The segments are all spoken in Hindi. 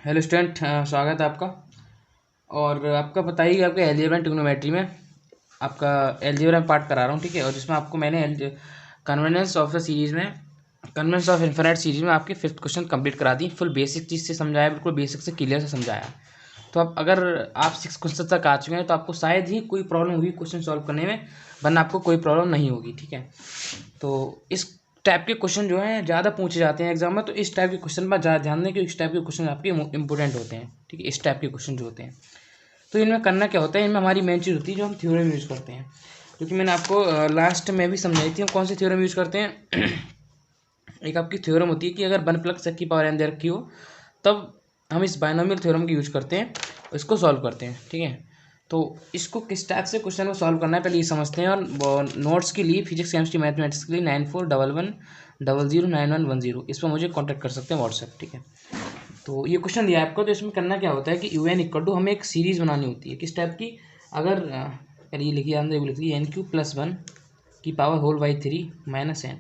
हेलो स्टूडेंट, स्वागत है आपका। और आपका बताइए कि आपके अलजेब्रा एंड ट्रिग्नोमेट्री में आपका अलजेब्रा में पार्ट करा रहा हूँ, ठीक है। और जिसमें आपको मैंने कन्वर्जेंस ऑफ द सीरीज़ में कन्वर्जेंस ऑफ इन्फिनिट सीरीज़ में आपके 5th क्वेश्चन कंप्लीट करा दी। फुल बेसिक चीज़ से समझाया, बिल्कुल बेसिक से क्लियर से समझाया। तो अब अगर आप 6 क्वेश्चन तक आ चुके हैं तो आपको शायद ही कोई प्रॉब्लम होगी क्वेश्चन सॉल्व करने में, वरना आपको कोई प्रॉब्लम नहीं होगी, ठीक है। तो इस टाइप के क्वेश्चन जो हैं ज़्यादा पूछे जाते हैं एग्जाम में, तो इस टाइप के क्वेश्चन पर ज़्यादा ध्यान दें कि इस टाइप के क्वेश्चन आपके इंपॉर्टेंट होते हैं, ठीक है। इस टाइप के क्वेश्चन जो होते हैं, तो इनमें करना क्या होता है, इनमें हमारी मेन चीज़ होती है जो हम थ्योरम यूज़ करते हैं, क्योंकि मैंने आपको लास्ट में भी समझाई थी हम कौन सी थ्योरम यूज़ करते हैं। एक आपकी थ्योरम होती है कि अगर 1+x⁴n दे रखी हो तब हम इस बाइनोमियल थ्योरम की यूज़ करते हैं, इसको सॉल्व करते हैं, ठीक है। तो इसको किस टाइप से क्वेश्चन को सॉल्व करना है पहले ये समझते हैं। और नोट्स के लिए फिजिक्स केमिस्ट्री मैथमेटिक्स के लिए 9411009110 इस पर मुझे कॉन्टैक्ट कर सकते हैं व्हाट्सएप, ठीक है। तो ये क्वेश्चन दिया है आपको, तो इसमें करना क्या होता है कि UN हमें एक सीरीज़ बनानी होती है किस टाइप की। अगर पहले ये लिखिए, अंदर लिख लीजिए n³ + 1 की power whole by 3 minus n,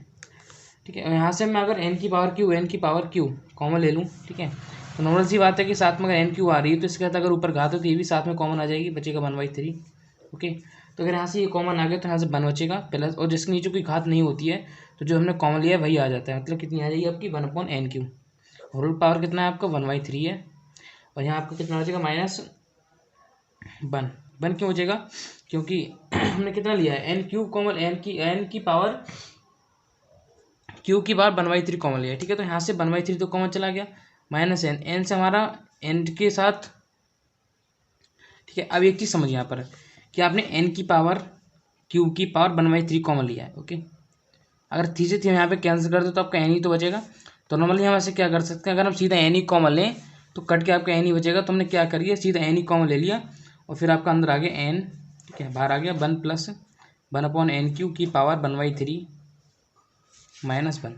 ठीक है। यहाँ से मैं अगर n⁻⁴ कॉमन ले लूँ, ठीक है। तो नॉर्मल सी बात है कि साथ में अगर n³ आ रही है तो इसके साथ अगर ऊपर घात हो तो ये भी साथ में कॉमन आ जाएगी, बचेगा 1/3, ओके। तो अगर यहाँ से ये कॉमन आ गया तो यहाँ से 1 बचेगा प्लस, और जिसके नीचे कोई घात नहीं होती है तो जो हमने कॉमन लिया है वही आ जाता है, मतलब कितनी आ जाएगी आपकी 1/n³। होल पावर कितना है आपका 1/3 है, और यहाँ आपका कितना बचेगा -1। 1 क्यों बचेगा, क्योंकि हमने कितना लिया है n³ कॉमन, n की पावर q⁴ 1/3 कॉमन लिया है, ठीक है। तो यहाँ से 1/3 तो कॉमन चला गया, -n, n से हमारा n के साथ, ठीक है। अब एक चीज़ समझिए यहाँ पर कि आपने q⁴ 1/3 कॉमन लिया है, ओके। अगर 3 से 3 यहाँ पे कैंसिल कर दो तो आपका n ही तो बचेगा। तो नॉर्मली हम ऐसे क्या कर सकते हैं, अगर हम सीधा n ही कॉमन लें तो कट के आपका n ही बचेगा। तो हमने क्या करिए, सीधा n ही कॉमन ले लिया और फिर आपका अंदर आ गया n, ठीक है, बाहर आ गया 1+1/n³ की पावर 1/3 -1,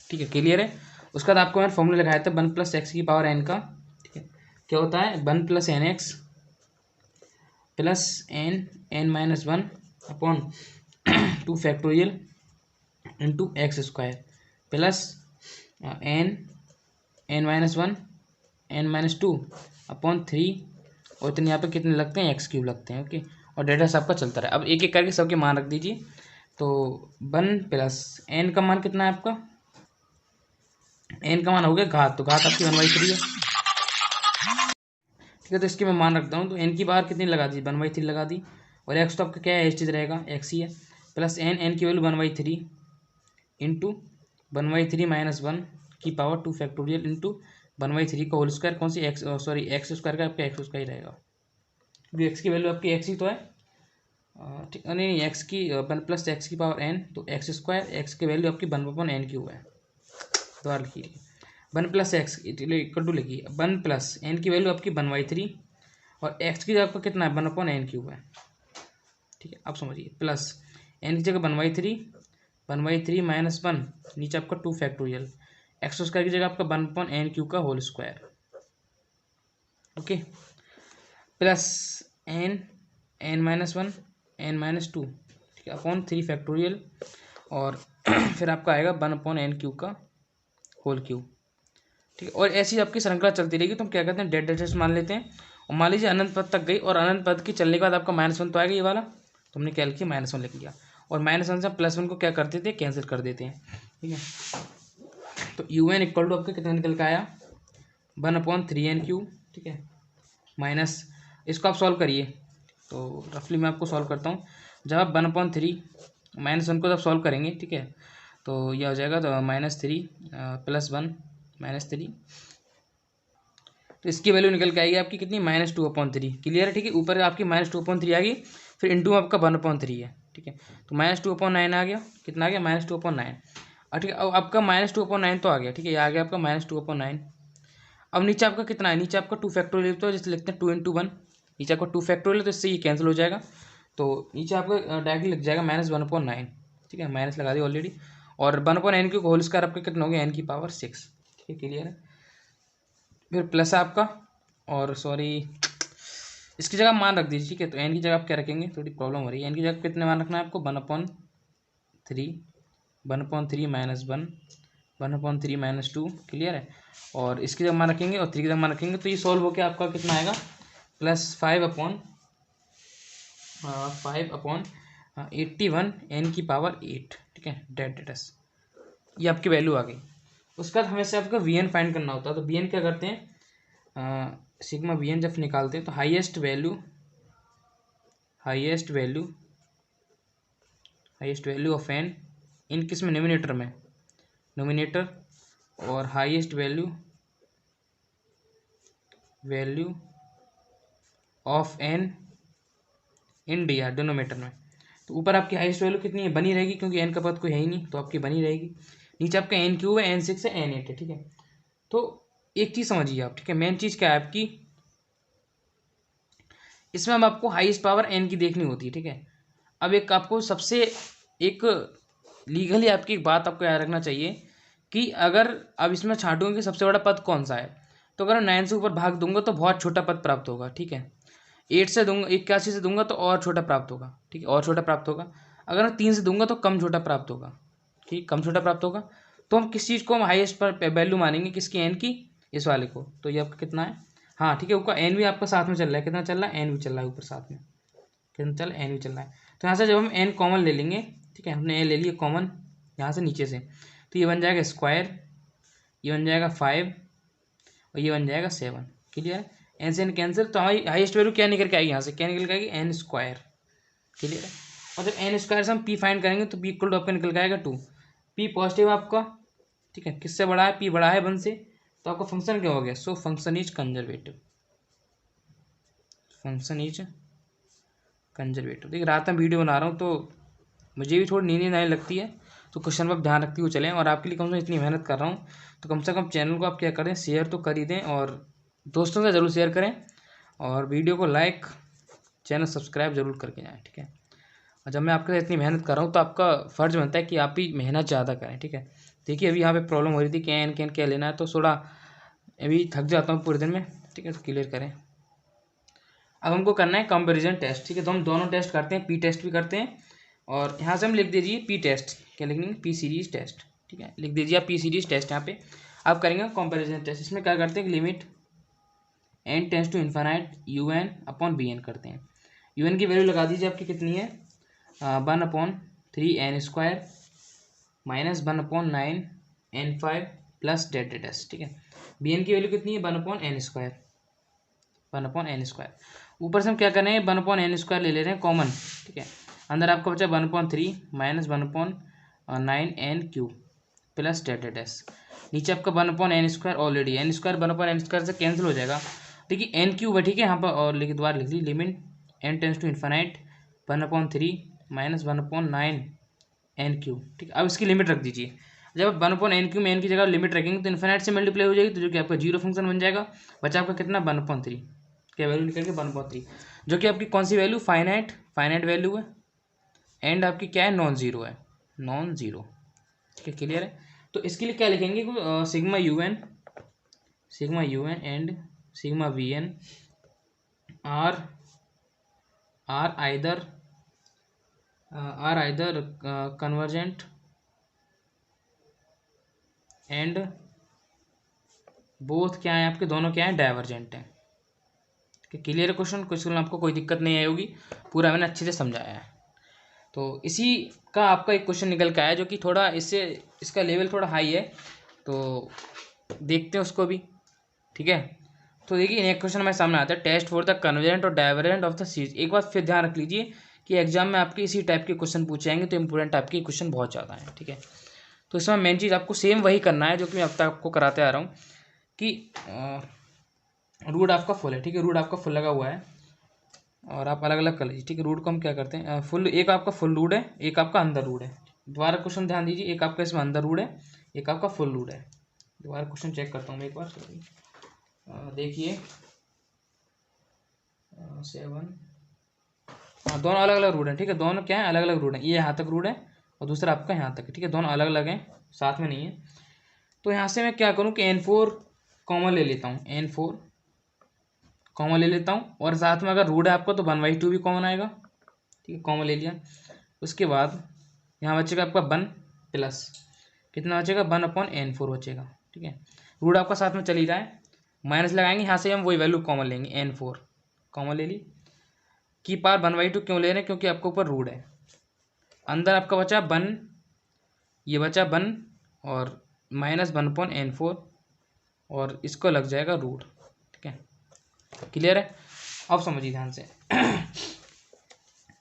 ठीक है, क्लियर है। उसके बाद आपको मैंने फॉर्मूला लगाया था 1+x⁴n का, ठीक है। क्या होता है 1+nx + n(n−1)/2 into x² plus n(n−1) n-2/3, और इतने यहाँ पे कितने लगते हैं x³ लगते हैं, ओके। और डेटा से आपका चलता रहा। अब एक एक करके सबके मान रख दीजिए। तो 1+n का मान कितना है आपका, n का मान हो गया घात, तो घात आपकी 1/3 है, ठीक है। तो इसके मैं मान रखता हूँ, तो n की बार कितनी लगा दी 1/3 लगा दी, और x तो आपका क्या है, चीज़ रहेगा x ही है, प्लस n की वैल्यू 1/3 इंटू 1/3 - 1 की पावर 2 इंटू 1/3 का होल स्क्वायर, कौन सी x, सॉरी x² का आपका x² ही रहेगा, क्योंकि x की वैल्यू आपकी x ही तो है, ठीक, नहीं x की 1+x⁴n, तो x², x की वैल्यू आपकी 1/n³ है। दोबारा लिखिए 1+x इक्वल टू लिखिए 1+n की वैल्यू आपकी 1/3 और x की आपका कितना है 1/n³ है, ठीक है। अब समझिए प्लस n की जगह 1/3 -1 नीचे आपका 2 x² की जगह आपका 1/n³ का whole square, okay, plus n-1 n-2, ठीक है, अपॉन 3 और फिर आपका आएगा 1/n³ का होल क्यूब, ठीक है। और ऐसी आपकी श्रृंखला चलती रहेगी। तो हम क्या कहते हैं डेड डेड मान लेते हैं, और मान लीजिए अनंत पद तक गई, और अनंत पद की चलने के बाद आपका -1 तो आएगा ये वाला, तो हमने क्या लिखा -1 लिख लिया, और -1 से +1 को क्या कर देते हैं, कैंसिल कर देते हैं, ठीक है। तो UN इक्वल टू आपका कितना निकल के आया 1/3n³, ठीक है, माइनस, इसको आप सॉल्व करिए। तो रफली मैं आपको सॉल्व करता हूँ। जब आप 1/3 -1 को जब सॉल्व करेंगे, ठीक है, तो यह हो जाएगा तो -3 + 1 -3, तो इसकी वैल्यू निकल के आएगी आपकी कितनी -2/3, क्लियर है, ठीक है। ऊपर आपकी -2/3 आ गई, फिर इंटू आपका 1/3 है, ठीक है। तो -2/9 आ गया, कितना आ गया -2/9, और ठीक है। अब आपका -2/9 तो आ गया, ठीक है, ये आ गया आपका -2/9। अब नीचे आपका कितना है, नीचे आपका 2 तो जैसे लिखते हैं 2 × 1, नीचे आपका 2 तो इससे ये कैंसिल हो जाएगा, तो नीचे आपका डायरेक्टली लिख जाएगा -1/9, ठीक है, माइनस लगा दी ऑलरेडी, और 1/n की होल स्क्वायर आपका कितना हो गया n⁴6, ठीक है, क्लियर है। फिर प्लस है आपका, और सॉरी इसकी जगह मान रख दीजिए, ठीक है। तो n की जगह आप क्या रखेंगे, थोड़ी प्रॉब्लम हो रही है, n की जगह कितने मान रखना है आपको 1/3 -1 1/3 माइनस 2, क्लियर है। और इसकी जब मान रखेंगे और 3 की जब मान रखेंगे तो ये सॉल्व होकर आपका कितना आएगा, +5/81 ठीक है, डेट। ये आपकी वैल्यू आ गई। उसके बाद हमें से आपका वी एन फाइंड करना होता है। तो वी एन क्या करते हैं, सिग्मा वी एन जब निकालते हैं तो highest value of n in किस में, नोमिनेटर और highest value of n in D R denominator में। तो ऊपर आपकी हाईएस्ट वैल्यू कितनी है, बनी रहेगी, क्योंकि एन का पद कोई है ही नहीं तो आपकी बनी रहेगी। नीचे आपका एन क्यू है, N6 है, N8 है, ठीक है। तो एक चीज़ समझिए आप, ठीक है, मेन चीज़ क्या है आपकी, इसमें हम आपको हाईएस्ट पावर एन की देखनी होती है, ठीक है। अब एक आपको सबसे एक लीगली आपकी एक बात आपको याद रखना चाहिए कि अगर अब इसमें छांटूंगे कि सबसे बड़ा पद कौन सा है, तो अगर 9 से ऊपर भाग दूंगा तो बहुत छोटा पद प्राप्त होगा, ठीक है। 8 से दूंगा, 81 से दूंगा तो और छोटा प्राप्त होगा, ठीक है, और छोटा प्राप्त होगा। अगर मैं 3 से दूंगा तो कम छोटा प्राप्त होगा, ठीक, कम छोटा प्राप्त होगा। तो हम किस चीज़ को हम हाईएस्ट पर वैल्यू मानेंगे, किसकी, एन की, इस वाले को। तो ये आपका कितना है, हाँ ठीक है, ऊपर एन भी आपका साथ में चल रहा है, कितना चल रहा है, एन भी चल रहा है ऊपर साथ में, कितना चल, एन भी चल रहा है। तो यहाँ से जब हम एन कॉमन ले लेंगे, ठीक है, हमने एन ले लिया कॉमन यहाँ से नीचे से, तो ये बन जाएगा स्क्वायर, ये बन जाएगा 5 और ये बन जाएगा 7, क्लियर है। एन से एन कैंसिल, तो हमारी हाईएस्ट वैल्यू क्या निकल के आएगी, यहाँ से क्या निकल के आएगी, एन स्क्वायर, क्लियर है। और जब एन स्क्वायर से हम पी फाइंड करेंगे तो पी इक्वल टू आपका निकल के आएगा 2। पी पॉजिटिव आपका, ठीक है, किससे बड़ा है, पी बड़ा है 1 से, तो आपका फंक्शन क्या हो गया, सो फंक्शन इज कंजर्वेटिव, देखिए रात में वीडियो बना रहा हूँ तो मुझे भी थोड़ी नींद आने लगती है, तो क्वेश्चन पर ध्यान रखते हुए चलें। और आपके लिए कम से कम इतनी मेहनत कर रहा हूँ तो कम से कम चैनल को आप क्या करें, शेयर तो कर ही दें और दोस्तों से ज़रूर शेयर करें और वीडियो को लाइक, चैनल सब्सक्राइब जरूर करके जाएँ, ठीक है। और जब मैं आपके साथ इतनी मेहनत कर रहा हूँ तो आपका फ़र्ज़ बनता है कि आप भी मेहनत ज़्यादा करें, ठीक है। देखिए अभी यहाँ पे प्रॉब्लम हो रही थी कि एन कैन क्या लेना है, तो थोड़ा अभी थक जाता हूँ पूरे दिन में, ठीक है, तो क्लियर करें। अब हमको करना है कंपैरिजन टेस्ट, ठीक है, तो हम दोनों टेस्ट करते हैं, पी टेस्ट भी करते हैं और यहाँ से हम लिख दीजिए पी टेस्ट, क्या लिखेंगे, पी सीरीज टेस्ट, ठीक है, लिख दीजिए आप पी सीरीज टेस्ट। यहाँ पे आप करेंगे कंपैरिजन टेस्ट। इसमें क्या करते हैं कि limit n tends to infinite UN/Bn करते हैं। UN की वैल्यू लगा दीजिए आपकी कितनी है, 1/3n² minus 1/9n5 plus debt, ठीक है। Bn की वैल्यू कितनी है, 1/n²। ऊपर से हम क्या कर रहे हैं, 1/n² ले ले रहे हैं कॉमन, ठीक है। अंदर आपका बचा 1/3 माइनस 1/9n³ प्लस डेट। नीचे आपका 1/n² ऑलरेडी, n² 1/n² से कैंसिल हो जाएगा। देखिए n³ है, ठीक है, यहाँ पर और लिख दोबारा लिख ली, limit n tends to infinite 1/3 minus 1/9n³, ठीक है। अब इसकी लिमिट रख दीजिए। जब 1/n³ में n की जगह लिमिट रखेंगे तो इन्फानाइट से मल्टीप्लाई हो जाएगी, तो जो कि आपका जीरो फंक्शन बन जाएगा। बचा आपका कितना, 1/3, क्या वैल्यू निकल के 1/3, जो कि आपकी कौन सी वैल्यू, फाइनाइट वैल्यू है, एंड आपकी क्या है, नॉन जीरो, ठीक है, क्लियर है। तो इसके लिए क्या लिखेंगे, sigma UN and sigma VN are either convergent and both क्या है आपके, दोनों क्या है, डाइवर्जेंट है। क्लियर है क्वेश्चन आपको कोई दिक्कत नहीं आई होगी, पूरा मैंने अच्छे से समझाया है। तो इसी का आपका एक क्वेश्चन निकल के आया जो कि थोड़ा इसका लेवल थोड़ा हाई है, तो देखते हैं उसको भी, ठीक है। तो देखिए नेक्स्ट क्वेश्चन हमारे सामने आता है, टेस्ट फॉर द कन्वर्जेंट और डाइवर्जेंट ऑफ द सीरीज। एक बात फिर ध्यान रख लीजिए कि एग्जाम में आपके इसी टाइप के क्वेश्चन पूछे जाएंगे, तो इंपॉर्टेंट आपके क्वेश्चन बहुत ज़्यादा हैं, ठीक है। तो इसमें मेन चीज़ आपको सेम वही करना है जो कि मैं अब तक आपको कराते आ रहा हूँ कि रूट आपका फुल है, ठीक है, रूट आपका फुल लगा हुआ है और आप अलग अलग कर लीजिए, ठीक है। रूट को हम क्या करते हैं, फुल, एक आपका फुल रूट है, एक आपका अंदर रूट है। दोबारा क्वेश्चन ध्यान दीजिए, एक आपका इसमें अंदर रूट है, एक आपका फुल रूट है। दोबारा क्वेश्चन चेक करता हूँ मैं एक बार, देखिए 7, हाँ दोनों अलग अलग रूट हैं, ठीक है, दोनों क्या है, अलग अलग रूट है। ये यहाँ तक रूट है और दूसरा आपका यहाँ तक है, ठीक है, दोनों अलग अलग हैं, साथ में नहीं है। तो यहाँ से मैं क्या करूँ कि n4 कॉमन ले लेता हूँ, n4 कॉमन ले लेता हूँ और साथ में अगर रूट है आपका तो 1/2 भी कॉमन आएगा, ठीक है, कॉमन ले लिया। उसके बाद यहाँ बचेगा आपका 1 प्लस, कितना बचेगा 1/n4 बचेगा। ठीक है, रूट आपका साथ में चल ही रहा है, माइनस लगाएंगे, यहाँ से हम वही वैल्यू कॉमन लेंगे, n4 कॉमन ले ली। की पावर 1/2 क्यों ले रहे हैं, क्योंकि आपके ऊपर रूट है। अंदर आपका बचा 1, ये बचा 1 और -1/n4 और इसको लग जाएगा रूट। ठीक है, क्लियर है। अब समझिए ध्यान से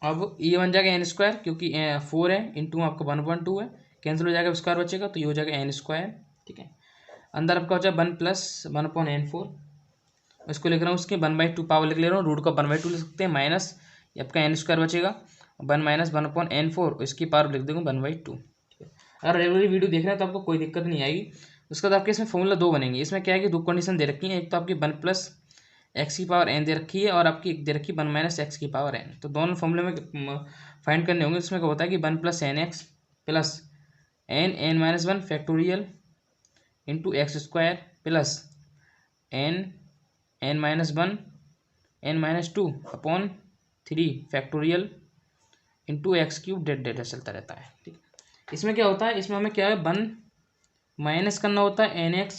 अब ये बन जाएगा n² क्योंकि 4 है, इंटू आपका 1/2 है, कैंसिल हो जाएगा, स्क्वायर बचेगा तो ये हो जाएगा n²। ठीक है, अंदर आपका बचा 1 + 1/n4, इसको लिख रहा हूँ उसके 1/2 पावर लिख ले रहा हूँ, रूट का 1/2 लिख सकते हैं, माइनस आपका n² बचेगा 1 - 1/n4, इसकी पावर लिख देंगे 1/2। ठीक है, अगर रेगुलर वीडियो देख रहे हैं तो आपको कोई दिक्कत नहीं आएगी। उसके बाद आपके इसमें फॉर्मूला 2 बनेंगे। इसमें क्या है कि 2 कंडीशन दे रखी है, एक तो आपकी 1 + x की पावर n दे रखी है और आपकी एक दे रखी 1 - x की पावर n। तो दोनों फॉर्मूले में फाइंड करने होंगे। इसमें क्या होता है कि 1 + nx plus n - 1 factorial into x² plus n-1 n-2 upon 3 factorial into x³ डेट चलता रहता है। ठीक है, इसमें क्या होता है, इसमें हमें क्या है 1 माइनस करना होता है nx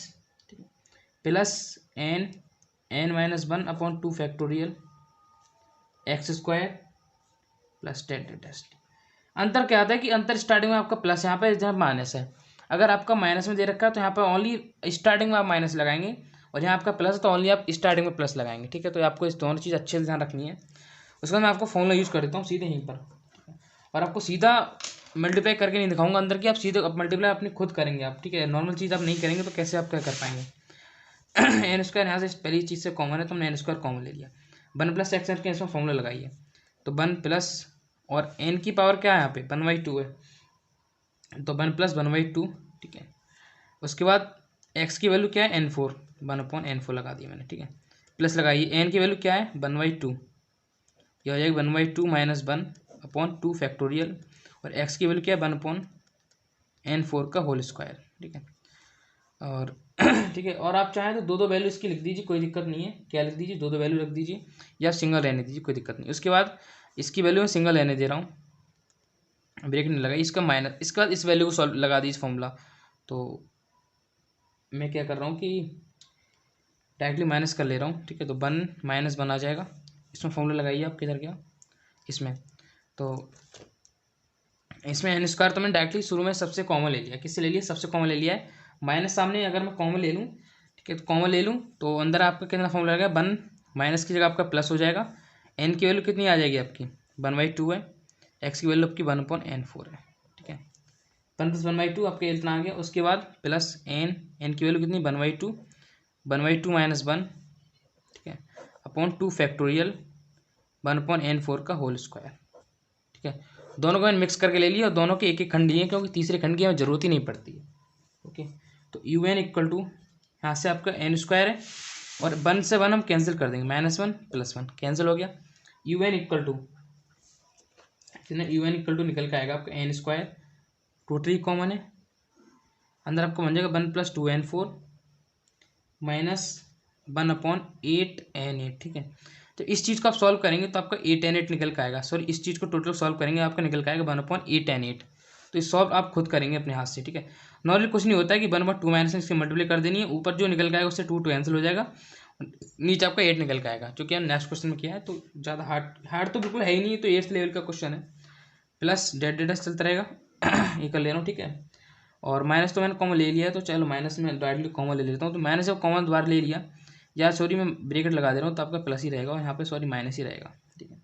plus n-1 upon 2 factorial x² plus डेट। अंतर क्या आता है कि अंतर स्टार्टिंग में आपका प्लस, यहाँ पे जहाँ माइनस है, अगर आपका माइनस में दे रखा है तो यहाँ पर ओनली स्टार्टिंग में आप माइनस लगाएंगे, और यहाँ आपका प्लस तो ओनली आप स्टार्टिंग में प्लस लगाएंगे। ठीक है, तो आपको इस दोनों चीज़ अच्छे से ध्यान रखनी है। उसके बाद मैं आपको फॉर्मूला यूज़ कर देता हूँ सीधे यहीं पर, और आपको सीधा मल्टीप्लाई करके नहीं दिखाऊंगा अंदर की, आप सीधे मल्टीप्लाई अपनी खुद करेंगे आप। ठीक है, नॉर्मल चीज़ आप नहीं करेंगे तो कैसे आप क्या कर पाएंगे। n² यहाँ से पहली चीज़ से कॉमन है तो हमने n² कॉमन ले लिया, 1 + x करके इसमें फॉर्मूला लगाइए, तो 1 प्लस और n की पावर क्या है यहाँ पे 1/2 है, तो 1 + 1/2। ठीक है, उसके बाद x की वैल्यू क्या है n4, 1/n4 लगा दिया मैंने। ठीक है, प्लस लगाइए, n की वैल्यू क्या है 1/2, यह हो जाएगा 1/2 - 1 अपॉन 2 फैक्टोरियल, और x की वैल्यू क्या है 1/n4 का होल स्क्वायर। ठीक है, और ठीक है, और आप चाहें तो दो वैल्यू इसकी लिख दीजिए, कोई दिक्कत नहीं है। क्या लिख दीजिए, दो वैल्यू रख दीजिए, या सिंगल रहने दीजिए, कोई दिक्कत नहीं। उसके बाद इसकी वैल्यू मैं सिंगल रहने दे रहा हूँ, ब्रेक नहीं लगा, इसका माइनस, इसके बाद इस वैल्यू को सॉल्व लगा दीजिए फॉर्मूला। तो मैं क्या कर रहा हूँ कि डायरेक्टली माइनस कर ले रहा हूँ। ठीक है, तो 1 - 1 आ जाएगा, इसमें फॉर्मूला लगाइए, आप किधर गया इसमें, तो इसमें n² तो मैंने डायरेक्टली शुरू में सबसे कॉमन ले लिया। किससे ले लिया, सबसे कॉमन ले लिया है, माइनस सामने अगर मैं कॉमन ले लूँ, ठीक है, तो कॉमन ले लूँ तो अंदर आपका कितना फॉर्मूला रहेगा 1, माइनस की जगह आपका प्लस हो जाएगा, n की वैल्यू कितनी आ जाएगी आपकी 1/2 है, x की वैल्यू आपकी 1/n4 है। ठीक है, 1 + 1/2 आपका इतना आ गया। उसके बाद प्लस n की वैल्यू कितनी 1/2, 1/2 - 1, ठीक है, अपॉन 2 फैक्टोरियल 1/n4 का होल स्क्वायर। ठीक है, दोनों को मैंने मिक्स करके ले लिया, और दोनों के एक एक खंड लिए क्योंकि तीसरे खंड की हमें जरूरत ही नहीं पड़ती है। ओके, तो un इक्वल टू यहाँ से आपका n² है, और 1 से 1 हम कैंसिल कर देंगे, -1 + 1 कैंसिल हो गया। un इक्वल टू निकल के आएगा आपका n², टोटली कॉमन है, अंदर आपका बन जाएगा 1 + 2n4 - 1/8n8। ठीक है, तो इस चीज़ को आप सॉल्व करेंगे तो आपका 8n8 निकल के आएगा। सॉरी, इस चीज़ को टोटल सॉल्व करेंगे आपका निकल के आएगा 1/8n8। तो इस सॉल्व आप खुद करेंगे अपने हाथ से। ठीक है, नॉर्मली कुछ नहीं होता है कि 1/2 - इसकी मल्टीप्लाई कर देनी है, ऊपर जो निकल के आएगा उससे 2 कैंसिल हो जाएगा, नीचे आपका 8 निकल के आएगा, जो कि हम नेक्स्ट क्वेश्चन में किया है। तो ज़्यादा हार्ड तो बिल्कुल है ही नहीं, तो 8th लेवल का क्वेश्चन है। प्लस डेट चलता रहेगा, ये कर ले रहा हूँ। ठीक है, और माइनस तो मैंने कॉमन ले लिया है, तो चलो माइनस में डायरेक्टली कॉमन ले लेता हूँ। तो माइनस जब कॉमन दोबारा ले लिया, या सॉरी मैं ब्रैकेट लगा दे रहा हूँ, तो आपका प्लस ही रहेगा, और यहाँ पे सॉरी माइनस ही रहेगा। ठीक है,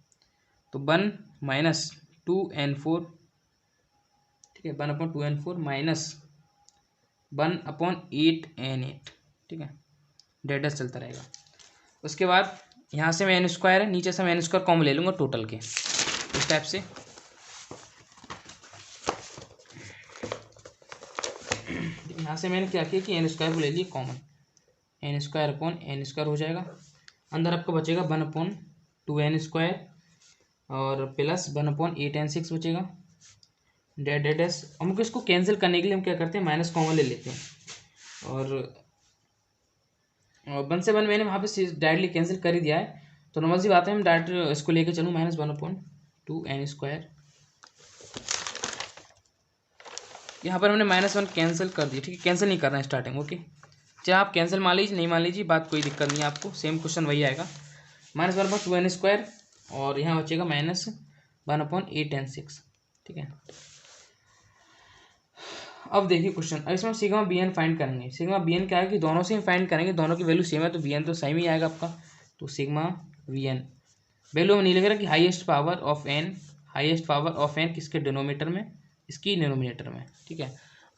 तो 1 - 2n4, ठीक है, 1/2n4 - 1/8n8। ठीक है, डेट चलता रहेगा। उसके बाद यहाँ से मैं n² है, नीचे से मैं n² कॉमन ले लूँगा टोटल के, इस टाइप से। यहाँ से मैंने क्या किया कि n² को ले लिया कॉमन, n² हो जाएगा, अंदर आपका बचेगा 1/2n² और प्लस 1/8n6 बचेगा, डेट हमको इसको कैंसिल करने के लिए हम क्या करते हैं माइनस कॉमन ले लेते हैं, और 1 से 1 मैंने वहाँ पे डायरेक्टली कैंसिल कर ही दिया है। तो नॉर्मल सी बात है, हम डायरेक्ट इसको लेके चलूँ -1/2n², यहाँ पर हमने -1 कैंसिल कर दिया, ठीक है, कैंसिल नहीं करना है स्टार्टिंग, ओके। चाहे आप कैंसिल मान लीजिए, नहीं मान लीजिए, बात कोई दिक्कत नहीं है आपको, सेम क्वेश्चन वही आएगा। -1/2n² और यहाँ बचेगा -1/8n6, ठीक है। अब देखिए क्वेश्चन, अब इसमें सिग्मा बी एन फाइंड करेंगे। सिग्मा बी एन क्या है कि दोनों से ही फाइंड करेंगे, दोनों की वैल्यू सेम है तो बी एन तो सेम ही आएगा आपका। तो सिग्मा वी एन वैल्यू में नहीं लिख रहा कि highest power of n, highest power of n किसके डिनोमिनेटर में, इसकी डिनोमिनेटर में, ठीक है।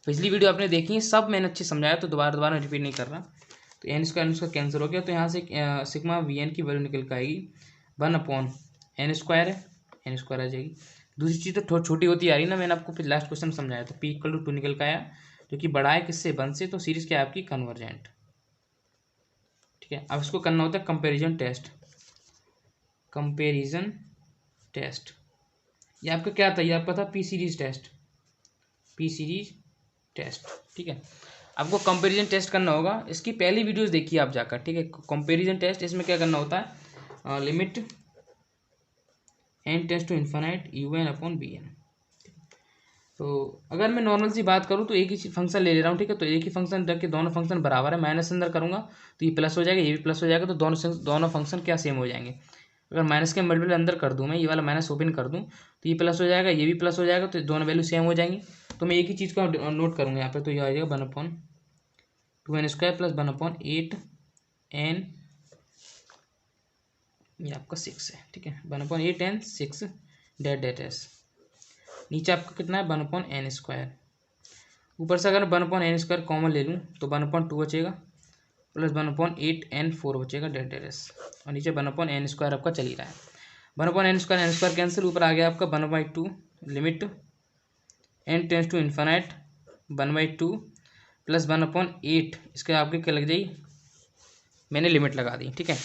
पिछली वीडियो आपने देखी है, सब मैंने अच्छे समझाया, तो दोबारा रिपीट नहीं कर रहा। तो एन स्क्वायर कैंसिल हो गया, तो यहाँ से सिग्मा वी एन की वैल्यू निकल के आएगी 1/n² है, n² आ जाएगी। दूसरी चीज़ तो छोटी होती आ रही ना, मैंने आपको फिर लास्ट क्वेश्चन समझाया था, p = 2 निकल का आया, जो कि बड़ा है किससे, 1 से, तो सीरीज क्या है आपकी, कन्वर्जेंट, ठीक है। अब इसको करना होता है कंपेरिजन टेस्ट, कंपेरिजन टेस्ट। ये आपका क्या था, ये आपका था P series test, P series test, ठीक है। आपको कंपैरिजन टेस्ट करना होगा, इसकी पहली वीडियोस देखिए आप जाकर, ठीक है। कंपैरिजन टेस्ट, इसमें क्या करना होता है, limit n tends to infinite un/bn। तो अगर मैं नॉर्मल सी बात करूँ तो एक ही फंक्शन ले रहा हूँ, ठीक है। तो एक ही फंक्शन रख के दोनों फंक्शन बराबर है, माइनस अंदर करूँगा तो ये प्लस हो जाएगा, ये भी प्लस हो जाएगा, तो दोनों फंक्शन क्या सेम हो जाएंगे। अगर माइनस के मल्टीपल अंदर कर दूँ, मैं ये वाला माइनस ओपन कर दूँ तो ये प्लस हो जाएगा, ये भी प्लस हो जाएगा, तो दोनों वैल्यू सेम हो जाएंगी। तो मैं एक ही चीज़ को नोट करूँगा यहाँ पर, तो ये आ जाएगा 1/2n² + 1/8n, ये आपका 6 है, ठीक है। 1/8n6 डेट एस, नीचे आपका कितना है 1/n²। ऊपर से अगर 1/n² कॉमन ले लूँ तो 1/2 बचेगा प्लस 1/8n4 बचेगा डेट एस, और नीचे 1/n² आपका चल ही रहा है। 1/n² n² कैंसिल, ऊपर आ गया आपका 1/2 limit n tends to infinite 1/2 plus 1/8, इसके आपके क्या लग जाएगी, मैंने लिमिट लगा दी, ठीक है।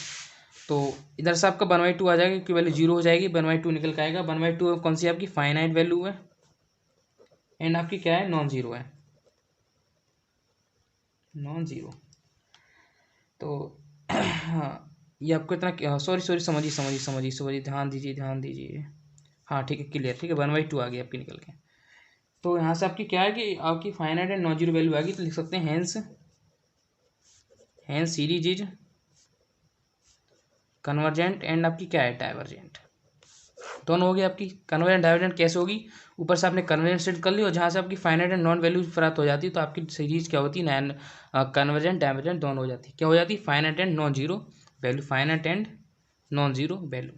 तो इधर से आपका 1/2 आ जाएगा, क्योंकि वैल्यू 0 हो जाएगी, 1/2 निकल के आएगा। 1/2 कौन सी आपकी फाइनाइट वैल्यू है, एंड आपकी क्या है, नॉन जीरो है, नॉन जीरो। तो हाँ, ये आपको इतना, सॉरी समझिए, ध्यान दीजिए। हाँ ठीक है, क्लियर, ठीक है। 1/2 आ गई आपकी निकल के। तो यहाँ से आपकी क्या है कि आपकी finite and non zero value आ गई, तो लिख सकते हैं hence series is convergent and आपकी क्या है, डाइवर्जेंट। दोनों हो गई आपकी। कन्वर्जेंट डाइवर्जेंट कैसे होगी, ऊपर से आपने कन्वर्जेंट सेट कर ली, और जहाँ से आपकी फाइनाइट एंड नॉन वैल्यू प्राप्त हो जाती है, तो आपकी सीरीज क्या होती है, कन्वर्जेंट डाइवर्जेंट दोनों हो जाती है। क्या हो जाती है, finite and non zero value, finite and non zero value.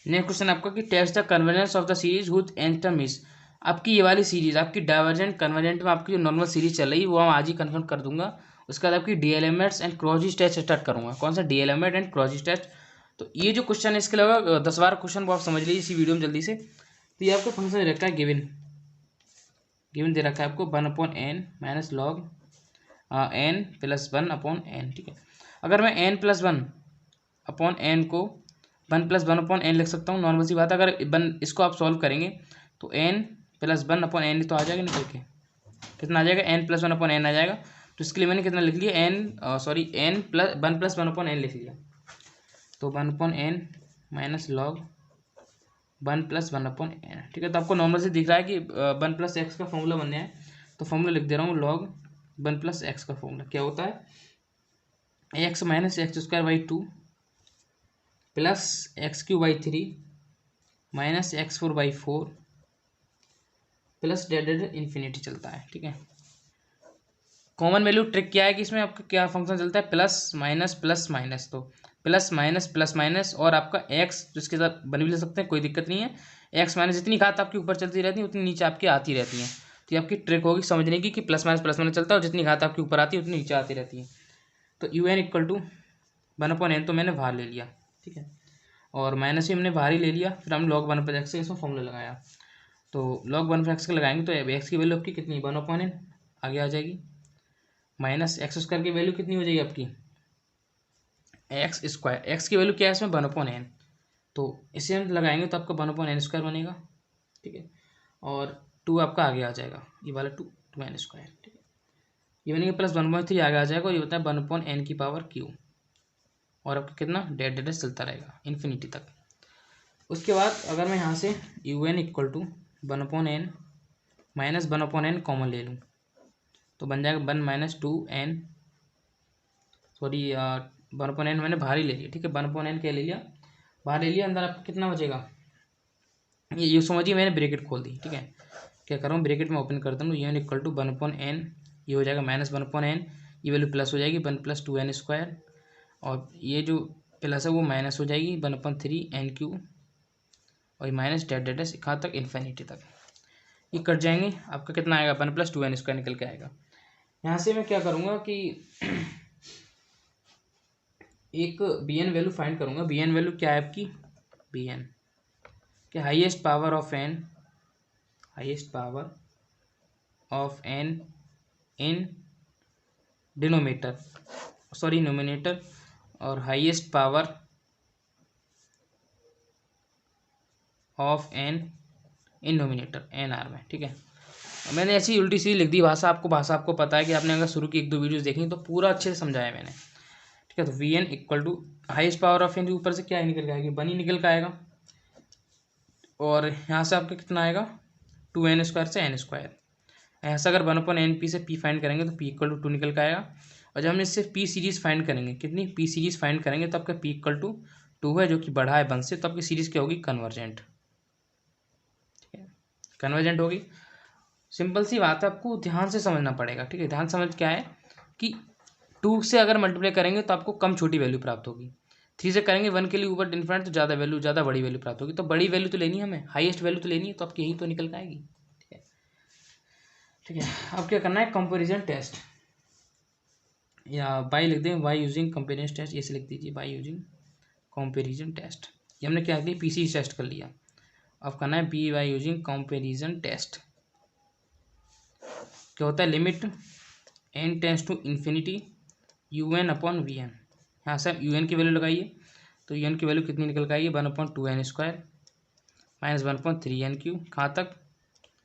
Next question आपका कि test the convergence of the series whose n term is. आपकी ये वाली सीरीज, आपकी डाइवर्जेंट कन्वर्जेंट में आपकी जो नॉर्मल सीरीज चल रही है वो हम आज ही कन्फर्म कर दूंगा। उसके बाद आपकी डीएलएमएट्स एंड क्रॉस टेस्ट स्टार्ट करूंगा। कौन सा, डीएलएमएट एंड क्रॉस टेस्ट। तो ये जो क्वेश्चन है इसके अलावा 10-12 क्वेश्चन वो आप समझ लीजिए इसी वीडियो में जल्दी से। तो ये आपका फंक्शन दे रखा है, गिवन दे रखा है आपको 1/n minus log n + 1/n, ठीक है। अगर मैं n+1/n को 1 + 1/n लिख सकता हूँ, नॉर्मल सी बात है। अगर इसको आप सॉल्व करेंगे तो n + 1/n तो आ जाएगा निकल के, कितना आ जाएगा, n + 1/n आ जाएगा। तो इसके लिए मैंने कितना लिख लिया, n + 1 + 1/n लिख लिया। तो 1/n माइनस लॉग 1 + 1/n, ठीक है। तो आपको नॉर्मल से दिख रहा है कि 1 + x का फॉर्मूला बनने है, तो फॉर्मूला लिख दे रहा हूँ, लॉग 1 + x का फॉर्मूला क्या होता है, x - x² / 2 plus x³ / 3 minus x4/4 plus dead infinity चलता है, ठीक है। कॉमन वैल्यू ट्रिक क्या है कि इसमें आपका क्या फंक्शन चलता है, प्लस माइनस, तो प्लस माइनस और आपका एक्स जिसके साथ बन भी ले सकते हैं, कोई दिक्कत नहीं है। एक्स माइनस जितनी घात आपकी ऊपर चलती रहती है उतनी नीचे आपकी आती रहती है। तो ये आपकी ट्रिक होगी समझने की कि प्लस माइनस चलता है, और जितनी घात आपकी ऊपर आती है उतनी नीचे आती रहती है। तो UN = 1/n तो मैंने बाहर ले लिया, ठीक है, और माइनस भी हमने बाहर ही ले लिया। फिर हम log 1/x से इसमें फॉर्मूला लगाया, तो log 1/x का लगाएंगे तो एक्स की वैल्यू आपकी कितनी, 1/n आगे आ जाएगी, माइनस x² की वैल्यू कितनी हो जाएगी आपकी, x²। एक्स की वैल्यू क्या है इसमें, 1/n, तो इसे हम लगाएंगे तो आपका 1/n² बनेगा, ठीक है। और 2 आपका आगे आ जाएगा, ये वाला 2n², ठीक है। ये बनेगा प्लस 1/3 आगे आ जाएगा, और ये होता है 1/n⁻⁴ और आपका कितना डेड चलता रहेगा इन्फिनिटी तक। उसके बाद अगर मैं यहाँ से UN = 1/n minus 1/n common ले लूँ तो बन जाएगा 1 - 2n, सॉरी 1/n मैंने बाहर ही ले लिया, ठीक है। 1/n क्या ले लिया, बाहर ले लिया, अंदर आपको कितना बचेगा, ये समझिए मैंने ब्रैकेट खोल दी, ठीक है। क्या कर रहा हूँ, ब्रैकेट में ओपन करता हूँ, n = 1/n, ये हो जाएगा -1/n, ये वैल्यू प्लस हो जाएगी 1 + 2n², और ये जो प्लस है वो माइनस हो जाएगी 1/3n³ और ये माइनस डैश कहाँ तक, इन्फिनिटी तक, ये कट जाएंगे, आपका कितना आएगा 1 + 2n² निकल के आएगा। यहाँ से मैं क्या करूँगा कि एक bn वैल्यू फाइंड करूँगा। bn वैल्यू क्या है आपकी, bn कि highest power of n in denominator, sorry numerator, और highest power of n in numerator nr में, ठीक है। मैंने ऐसी उल्टी सीधी लिख दी भाषा आपको पता है कि आपने अगर शुरू की 1-2 वीडियोस देखी तो पूरा अच्छे से समझाया मैंने, ठीक है। तो vn = highest power of n, ऊपर से क्या ही निकल के आएगी, 1 ही निकल के आएगा, और यहाँ से आपका कितना आएगा 2n² से n², यहाँ से अगर 1/np से p फाइंड करेंगे तो p = 2 निकल के आएगा, और जब हम इससे p सीरीज़ फाइंड करेंगे, कितनी p सीरीज़ फाइंड करेंगे तो आपका p = 2 है, जो कि बढ़ा है 1 से, तो आपकी सीरीज़ क्या होगी, कन्वर्जेंट, ठीक है, कन्वर्जेंट होगी। सिंपल सी बात है, आपको ध्यान से समझना पड़ेगा, ठीक है। ध्यान समझ क्या है कि 2 से अगर मल्टीप्लाई करेंगे तो आपको कम छोटी वैल्यू प्राप्त होगी, 3 से करेंगे 1 के लिए ऊपर इन्फिनिट तो ज़्यादा बड़ी वैल्यू प्राप्त होगी, तो बड़ी वैल्यू तो लेनी है हमें, हाईएस्ट वैल्यू तो लेनी है, तो आपकी यही तो निकल के आएगी, ठीक है। अब क्या करना है, कंपैरिजन टेस्ट, या बाय लिख दें, बाय यूजिंग कंपैरिजन टेस्ट, ऐसे लिख दीजिए, बाय यूजिंग कंपैरिजन टेस्ट। ये हमने क्या किया, पीसी टेस्ट कर लिया, अब करना है B by using comparison test. क्या होता है, limit n tends to infinity un/vn, यहाँ से आप un की वैल्यू लगाइए, तो un की वैल्यू कितनी निकल के आएगी, 1/2n² - 1/3n³, कहाँ तक,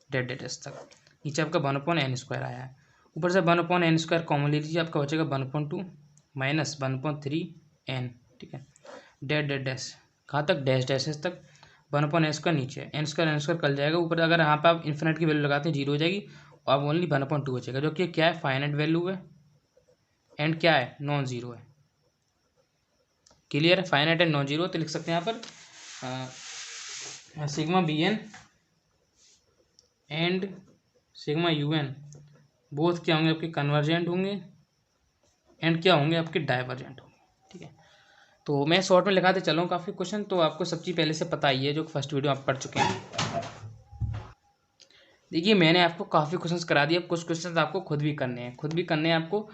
डैश तक, नीचे आपका 1/n² आया है, ऊपर से 1/n² कॉमन ले लीजिए, आपका बचेगा 1/2 माइनस 1/3n, ठीक है, डैश कहाँ तक, डैश तक, 1/n² नीचे, n² कल जाएगा, ऊपर अगर यहाँ पे आप इन्फिनिट की वैल्यू लगाते हैं 0 हो जाएगी, और अब ओनली 1/2 बचेगा, जो कि क्या है, फाइनाइट वैल्यू है, एंड क्या है, नॉन जीरो है, क्लियर है, फाइनाइट एंड नॉन जीरो, तो लिख सकते हैं यहाँ पर sigma bn and sigma un both क्या होंगे, आपके कन्वर्जेंट होंगे, एंड क्या होंगे, आपके डाइवर्जेंट होंगे, ठीक है। तो मैं शॉर्ट में लिखाते चला हूँ काफ़ी क्वेश्चन, तो आपको सब चीज़ पहले से पता ही है, जो फर्स्ट वीडियो आप पढ़ चुके हैं। देखिए मैंने आपको काफ़ी क्वेश्चंस करा दिए, अब कुछ क्वेश्चंस आपको खुद भी करने हैं, आपको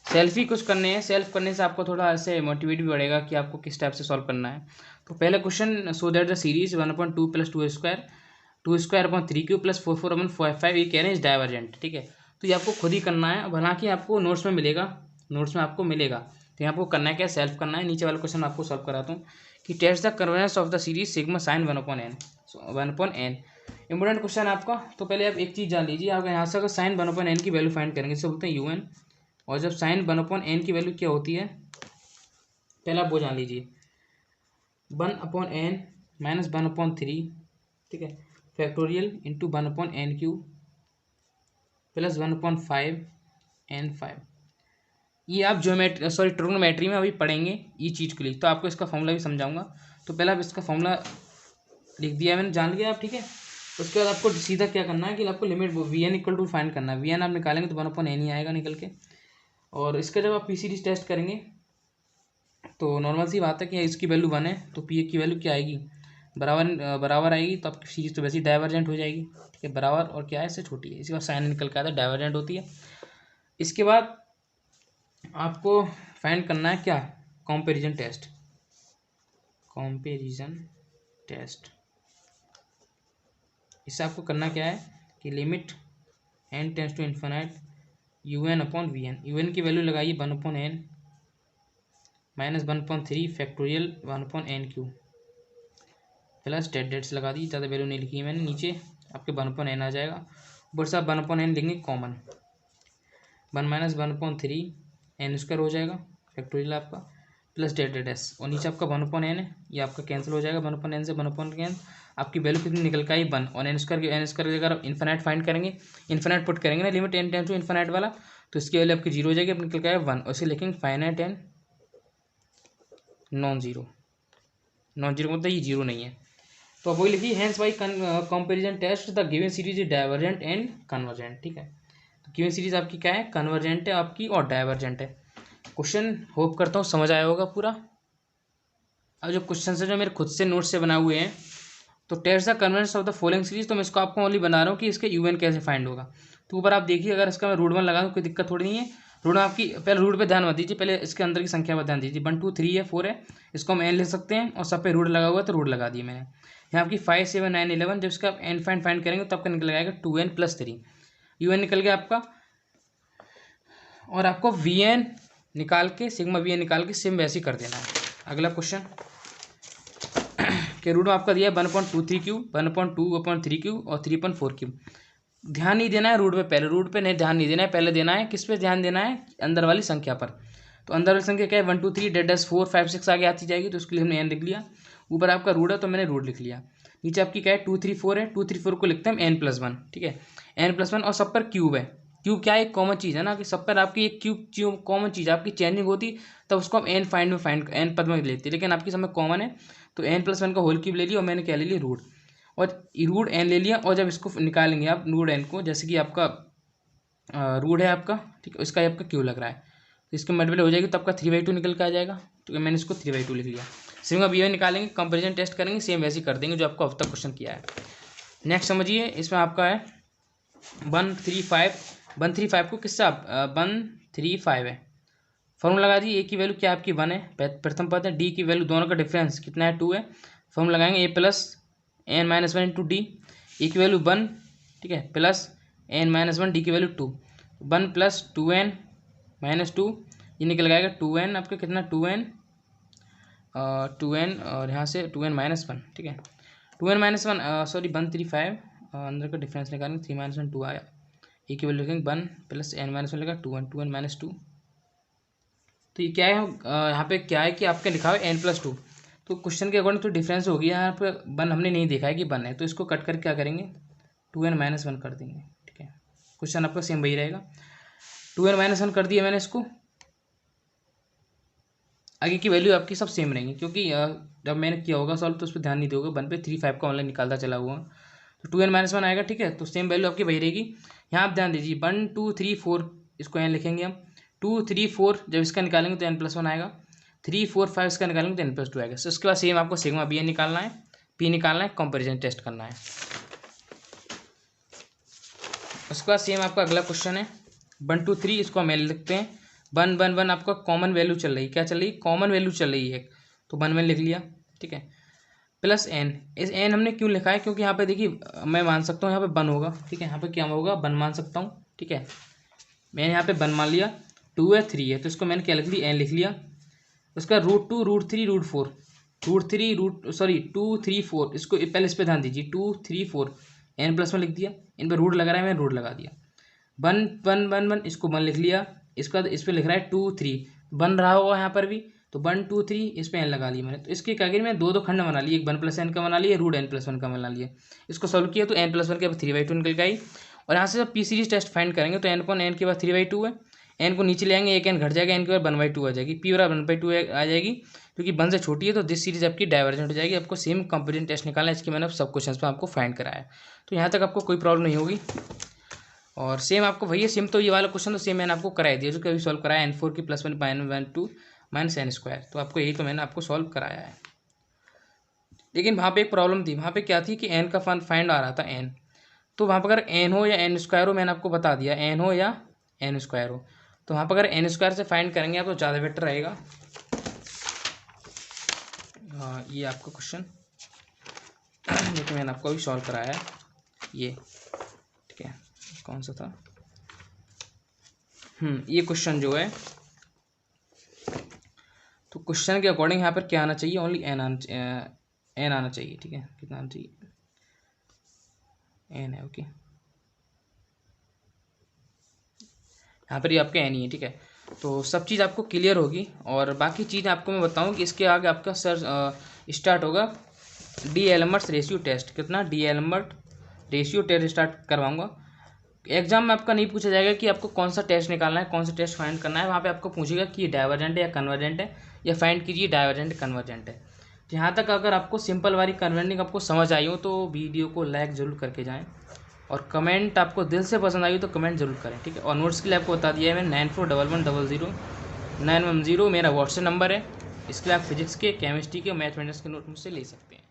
सेल्फ ही कुछ करने हैं, सेल्फ करने से आपको थोड़ा ऐसे मोटिवेट भी बढ़ेगा कि आपको किस टाइप से सॉल्व करना है। तो पहले question, so that the series 1/2 + 2² + 4/4 ये कह रहे हैं इस डाइवर्जेंट, ठीक है। तो ये आपको खुद ही करना है, हालांकि आपको नोट्स में आपको मिलेगा, तो यहाँ आपको करना है क्या, सेल्फ करना है। नीचे वाला क्वेश्चन आपको सॉल्व कराता हूँ कि test the convergence of the series sigma sin 1/n। Important question आपका। तो पहले आप एक चीज़ जान लीजिए, आप यहाँ से अगर sin 1/n की वैल्यू फाइंड करेंगे, इसे बोलते हैं un, और जब sin 1/n की वैल्यू क्या होती है, पहले आप वो जान लीजिए, 1/n - 1/3, ठीक है, factorial into 1/n³ plus 1/5n5। ये आप ट्रिग्नोमेट्री में अभी पढ़ेंगे ये चीज़ के लिए, तो आपको इसका फॉर्मूला भी समझाऊंगा। तो पहले आप इसका फॉर्मूला लिख दिया मैंने, जान लिया आप, ठीक है। उसके बाद आपको सीधा क्या करना है कि आपको लिमिट vn = फाइंड करना है, vn आप निकालेंगे तो 1/n ही आएगा निकल के, और इसका जब आप p सीरीज टेस्ट करेंगे तो नॉर्मल सी बात है कि इसकी वैल्यू 1 है, तो p की वैल्यू क्या आएगी, बराबर आएगी, तो आपकी सीरीज तो वैसे ही डाइवर्जेंट हो जाएगी, ठीक है, बराबर और क्या है, इससे छोटी है, इसी का साइन निकल के आता है, डाइवर्जेंट होती है। इसके बाद आपको फाइंड करना है क्या, कंपैरिजन टेस्ट। इससे आपको करना क्या है कि limit n tends to infinite un/vn, un की वैल्यू लगाइए 1/n - 1/3 factorial 1/n³ plus dates लगा दी, ज़्यादा वैल्यू नहीं लिखी है मैंने, नीचे आपके 1/n आ जाएगा, ऊपर से आप 1/n लेंगे कॉमन, 1 - 1/3 n² हो जाएगा फैक्टोरियल आपका, प्लस डेड डेड एस, और नीचे आपका 1/n है, ये आपका कैंसिल हो जाएगा 1/n से 1/n, आपकी वैल्यू कितनी निकल के आई 1, और एन स्क्वायर की अगर आप इन्फिनाइट फाइंड करेंगे, इन्फिनाइट पुट करेंगे ना limit n tends to infinite वाला, तो इसकी वैल्यू आपकी 0 हो जाएगी, अब निकल के आया 1, और इसे लिखेंगे finite and non zero. Non zero मतलब ये जीरो नहीं है, तो अब वही लिखिए hence by comparison test the given series is divergent and convergent. ठीक है, तो गिवन सीरीज आपकी क्या है, कन्वर्जेंट है आपकी और डाइवर्जेंट है। क्वेश्चन होप करता हूँ समझ आया होगा पूरा। अब जो क्वेश्चन है जो मेरे खुद से नोट से बनाए हुए हैं, तो test the convergence of the following series, तो मैं इसको आपको ओनली बना रहा हूँ कि इसके यूएन कैसे फाइंड होगा। तो ऊपर आप देखिए, अगर इसका मैं रूट 1 लगा दूँ कोई दिक्कत थोड़ी नहीं है। रूट आपकी पहले रूट पे ध्यान मत दीजिए, पहले इसके अंदर की संख्या पर ध्यान दीजिए। 1 2 3 है 4 है, इसको हम एन लिख सकते हैं, और सब पे रूट लगा हुआ है तो रूट लगा दिए मैंने। यहाँ आपकी 5 7 9 11, जब इसका एन फाइंड करेंगे तो आपका निकल जाएगा 2n + 3, यूएन निकल गया आपका। और आपको वीएन निकाल के सिग्मा वीएन निकाल के सेम वैसे ही कर देना है। अगला क्वेश्चन के रूट में आपका दिया है 1/23 क्यू, 1/2/3 क्यू और 3/4 क्यू। ध्यान नहीं देना है रूट पे, पहले रूट पे नहीं ध्यान नहीं देना है, पहले देना है किस पे ध्यान देना है, अंदर वाली संख्या पर। तो अंदर वाली संख्या क्या है 1 2 3 डेड 4 5 6 आगे आती जाएगी, तो उसके लिए हमने एन लिख लिया। ऊपर आपका रूट है तो मैंने रूट लिख लिया। नीचे आपकी क्या है 2 3 4 है, 2 3 4 को लिखते हैं n+1। ठीक है, n+1, और सब पर क्यूब है। क्यूब क्या है, एक कॉमन चीज़ है ना, कि सब पर आपकी एक क्यूब कॉमन चीज़ आपकी चेंजिंग होती, तब उसको हम एन पद में लेते हैं, लेकिन आपकी सब में कॉमन है, तो n+1 का होल क्यूब ले लिया, और मैंने क्या ले लिया रूट, और रूट एन ले लिया। और जब इसको निकालेंगे आप रूट एन को, जैसे कि आपका रूट है आपका, ठीक है, इसका आपका क्यू लग रहा है, तो इसके मल्टीप्लाई हो जाएगी तो आपका 3/2 निकल के आ जाएगा, तो मैंने इसको 3/2 लिख लिया। सेम अब ये निकालेंगे, कंपेरिजन टेस्ट करेंगे, सेम वैसे ही कर देंगे जो आपको अब तक क्वेश्चन किया है। नेक्स्ट समझिए, इसमें आपका है 135 को किससे आप 135 है, फॉर्मूला लगा दिए। ए की वैल्यू क्या आपकी 1 है, प्रथम पद है। डी की वैल्यू दोनों का डिफरेंस कितना है 2 है, फॉर्मूला लगाएंगे a + n-1 × d। ए की वैल्यू 1, ठीक है, प्लस n-1, डी की वैल्यू 2, 1 + 2n-2, ये निकल जाएगा 2n आपका कितना 2n और यहाँ से 2n-1। ठीक है, 2n-1 सॉरी 135 अंदर का डिफरेंस निकालेंगे, 3 - 1 2 आया। ए की वैल्यू लिखेंगे 1 + n-1 लगा 2n-2। तो ये क्या है, यहाँ पे क्या है कि आपके लिखा हुआ है n+2, तो क्वेश्चन के अकॉर्डिंग तो डिफरेंस होगी। यहाँ पे 1 हमने नहीं देखा है कि 1 है, तो इसको कट करके क्या करेंगे 2n-1 कर देंगे। ठीक है, क्वेश्चन आपका सेम वही रहेगा। 2n-1 कर दिया मैंने इसको, आगे की वैल्यू आपकी सब सेम रहेंगी, क्योंकि जब मैंने किया होगा सॉल्व तो उस पर ध्यान नहीं दोगे, 1 पे 3 5 का ऑनलाइन निकालता चला हुआ, तो 2n-1 आएगा। ठीक है, तो सेम वैल्यू आपकी वही रहेगी। यहाँ आप ध्यान दीजिए 1 2 3 4, इसको एन लिखेंगे हम, 2 3 4 जब इसका निकालेंगे तो n+1 आएगा, 3 4 5 इसका निकालेंगे तो n+2 आएगा। सो उसके बाद सेम आपको सिग्मा बी एन निकालना है, पी निकालना है, कंपेरिजन टेस्ट करना है। उसके बाद सेम आपका अगला क्वेश्चन है 1 2 3, इसको हम एल लिखते हैं। 1 1 1 आपका कॉमन वैल्यू चल रही है, क्या चल रही है, कॉमन वैल्यू चल रही है, तो 1 1 लिख लिया। ठीक है, प्लस एन, इस एन हमने क्यों लिखा है, क्योंकि यहाँ पे देखिए मैं मान सकता हूँ यहाँ पे 1 होगा। ठीक है, यहाँ पे क्या होगा 1 मान सकता हूँ। ठीक है, मैंने यहाँ पे 1 मान लिया, 2 है 3 है, तो इसको मैंने क्या लिख लिया एन लिख लिया। उसका √2 √3 √4, √2 3 4, इसको पहले इस पर ध्यान दीजिए 2 3 4 n+1 लिख दिया, इन पर रूट लगा रहा है, मैंने रूट लगा दिया। 1 1 1 1, इसको 1 लिख लिया, इसका इस पर लिख रहा है 2 3, बन रहा होगा यहाँ पर भी, तो 1 2 3 इस पर एन लगा लिया मैंने। तो इसके क्या करिए मैं दो खंड बना लिए, एक 1 + n का बना लिया, √n+1 का बना लिया। इसको सॉल्व किया तो n+1 के बाद 3/2 निकल गई। और यहाँ से जब पी सीरीज टेस्ट फाइंड करेंगे तो n के बाद 3/2 है, एन को नीचे ले आएंगे, एक एन घट जाएगा, एन के बाद 1/2 आ जाएगी, पी बराबर 1/2 आ जाएगी, क्योंकि 1 से छोटी है, तो दिस सीरीज आपकी डाइवर्जेंट हो जाएगी। आपको सेम कंपेरिजन टेस्ट निकालना है, इसकी मैंने सब क्वेश्चन में आपको फाइंड कराया है, तो यहाँ तक आपको कोई प्रॉब्लम नहीं होगी। और सेम आपको भैया सेम, तो ये वाला क्वेश्चन तो सेम मैंने आपको कराया दिया, जो कभी सॉल्व कराया n4 की +1 n2 -n², तो आपको यही तो मैंने आपको सॉल्व कराया है। लेकिन वहाँ पे एक प्रॉब्लम थी, वहाँ पे क्या थी कि n का फाइंड आ रहा था n, तो वहाँ पर अगर n हो या n² हो, मैंने आपको बता दिया n हो या n² हो, तो वहाँ पर अगर n² से फाइंड करेंगे आप तो ज़्यादा बेटर रहेगा। ये आपका क्वेश्चन लेकिन मैंने आपको अभी सॉल्व कराया है ये। ठीक है, कौन सा था, ये क्वेश्चन जो है, तो क्वेश्चन के अकॉर्डिंग यहाँ पर क्या आना चाहिए, ओनली एन आना चाहिए। ठीक है, कितना आना चाहिए, एन है, ओके, यहाँ पर ये आपका एन ही है। ठीक है, तो सब चीज़ आपको क्लियर होगी। और बाकी चीज़ आपको मैं बताऊं कि इसके आगे आपका सर स्टार्ट होगा डी एल्बर्ट रेशियो टेस्ट। कितना? D'Alembert ratio test start करवाऊंगा। एग्जाम में आपका नहीं पूछा जाएगा कि आपको कौन सा टेस्ट निकालना है, कौन सा टेस्ट फाइंड करना है। वहाँ पे आपको पूछेगा कि ये डाइवर्जेंट है या कन्वर्जेंट है, या फाइंड कीजिए डाइवर्जेंट कन्वर्जेंट है। यहाँ तक अगर आपको सिंपल वाली कन्वर्जेंट आपको समझ आई हो तो वीडियो को लाइक ज़रूर करके जाएँ, और कमेंट आपको दिल से पसंद आई हो तो कमेंट जरूर करें, ठीक है। और नोट्स के लिए आपको बता दिया है मैंने 9411000910 मेरा व्हाट्सएप नंबर है। इसके लिए आप फिजिक्स के, केमिस्ट्री के, मैथमेटिक्स के नोट मुझसे ले सकते हैं।